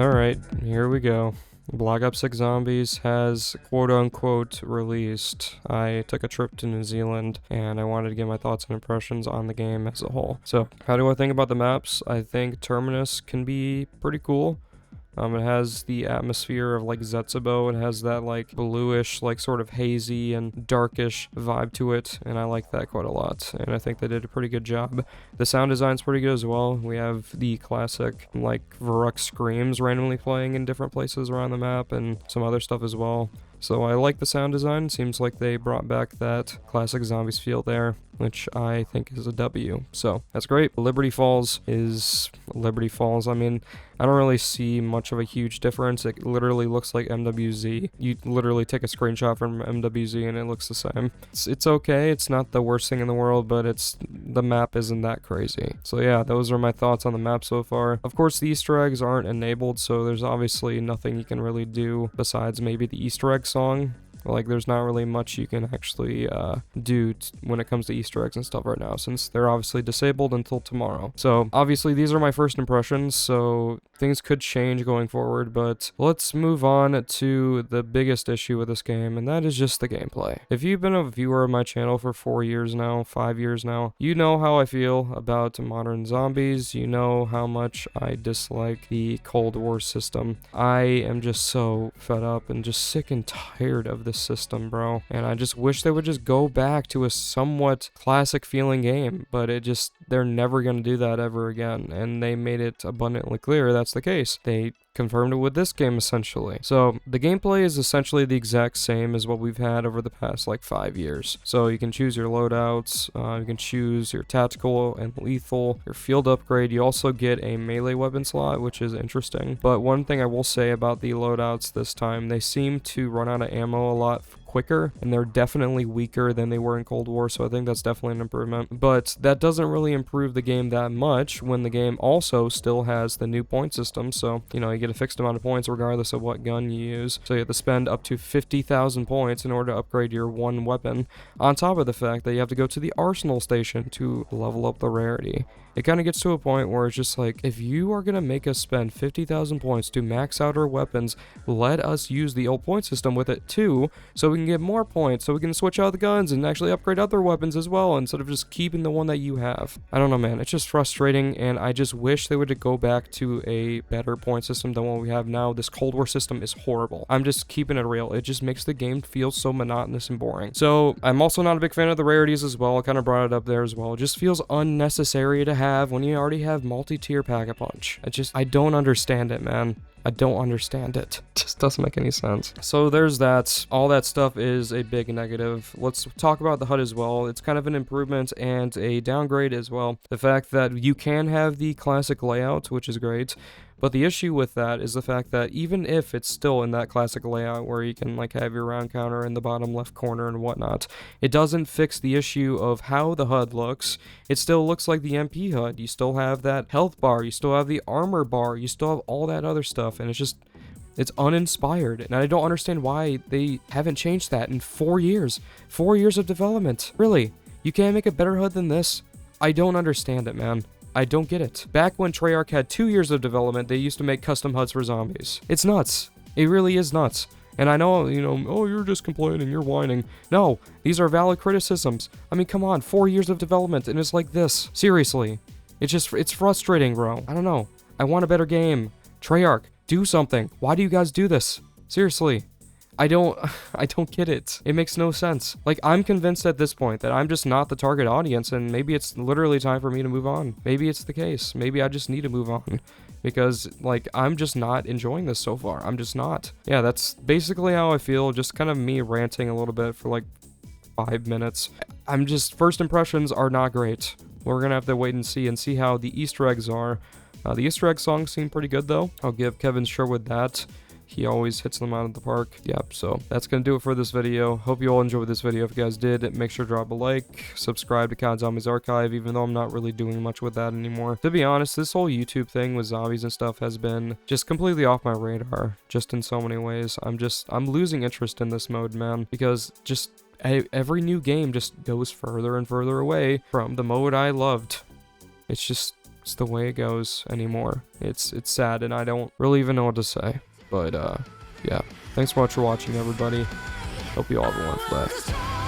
Alright, here we go. Black Ops 6 Zombies has quote-unquote released. I took a trip to New Zealand and I wanted to get my thoughts and impressions on the game as a whole. So, how do I think about the maps? I think Terminus can be pretty cool. It has the atmosphere of like Zetsubo. It has that like bluish, like sort of hazy and darkish vibe to it, and I like that quite a lot. And I think they did a pretty good job. The sound design's pretty good as well. We have the classic like Varrock screams randomly playing in different places around the map, and some other stuff as well. So I like the sound design. Seems like they brought back that classic Zombies feel there, which I think is a W. So that's great. Liberty Falls is Liberty Falls. I mean, I don't really see much of a huge difference. It literally looks like MWZ. You literally take a screenshot from MWZ and it looks the same. It's okay. It's not the worst thing in the world, but the map isn't that crazy. So yeah, those are my thoughts on the map so far. Of course, the Easter eggs aren't enabled, so there's obviously nothing you can really do besides maybe the Easter egg song. Like, there's not really much you can actually do when it comes to Easter eggs and stuff right now, since they're obviously disabled until tomorrow. So, obviously, these are my first impressions, so things could change going forward, but let's move on to the biggest issue with this game, and that is just the gameplay. If you've been a viewer of my channel for 4 years now, 5 years now, you know how I feel about modern zombies. You know how much I dislike the Cold War system. I am just so fed up and just sick and tired of this system, bro, and I just wish they would just go back to a somewhat classic feeling game, but they're never going to do that ever again, and they made it abundantly clear that's the case. They confirmed it with this game, essentially. So the gameplay is essentially the exact same as what we've had over the past like 5 years. So you can choose your loadouts, you can choose your tactical and lethal, your field upgrade. You also get a melee weapon slot, which is interesting. But one thing I will say about the loadouts this time, they seem to run out of ammo a lot quicker, and they're definitely weaker than they were in Cold War, so I think that's definitely an improvement. But that doesn't really improve the game that much when the game also still has the new point system. So, you know, you get a fixed amount of points regardless of what gun you use. So you have to spend up to 50,000 points in order to upgrade your one weapon, on top of the fact that you have to go to the arsenal station to level up the rarity. It kind of gets to a point where it's just like, if you are going to make us spend 50,000 points to max out our weapons, let us use the old point system with it too, so we can get more points, so we can switch out the guns and actually upgrade other weapons as well, instead of just keeping the one that you have. I don't know, man. It's just frustrating, and I just wish they would go back to a better point system than what we have now. This Cold War system is horrible. I'm just keeping it real. It just makes the game feel so monotonous and boring. So, I'm also not a big fan of the rarities as well. I kind of brought it up there as well. It just feels unnecessary to have when you already have multi-tier Pack-a-Punch. I don't understand it, man. I don't understand it. It just doesn't make any sense. So there's that. All that stuff is a big negative. Let's talk about the HUD as well. It's kind of an improvement and a downgrade as well. The fact that you can have the classic layout, which is great. But the issue with that is the fact that even if it's still in that classic layout where you can like have your round counter in the bottom left corner and whatnot, it doesn't fix the issue of how the HUD looks. It still looks like the MP HUD. You still have that health bar, you still have the armor bar, you still have all that other stuff, and it's uninspired, and I don't understand why they haven't changed that in 4 years. 4 years of development. Really? You can't make a better HUD than this? I don't understand it, man. I don't get it. Back when Treyarch had 2 years of development, they used to make custom HUDs for zombies. It's nuts. It really is nuts. And I know, you know, oh, you're just complaining, you're whining. No, these are valid criticisms. I mean, come on, 4 years of development, and it's like this. Seriously. It's frustrating, bro. I don't know. I want a better game. Treyarch, do something. Why do you guys do this? Seriously. I don't get it. It makes no sense. Like, I'm convinced at this point that I'm just not the target audience, and maybe it's literally time for me to move on. Maybe it's the case. Maybe I just need to move on. Because, like, I'm just not enjoying this so far. I'm just not. Yeah, that's basically how I feel. Just kind of me ranting a little bit for, like, 5 minutes. First impressions are not great. We're gonna have to wait and see how the Easter eggs are. The Easter egg songs seem pretty good, though. I'll give Kevin Sherwood that. He always hits them out of the park. Yep, so that's going to do it for this video. Hope you all enjoyed this video. If you guys did, make sure to drop a like, subscribe to COD Zombies Archive, even though I'm not really doing much with that anymore. To be honest, this whole YouTube thing with zombies and stuff has been just completely off my radar, just in so many ways. I'm losing interest in this mode, man, because every new game just goes further and further away from the mode I loved. It's just it's the way it goes anymore. It's sad, and I don't really even know what to say. But yeah, thanks so much for watching, everybody. Hope you all have a wonderful day.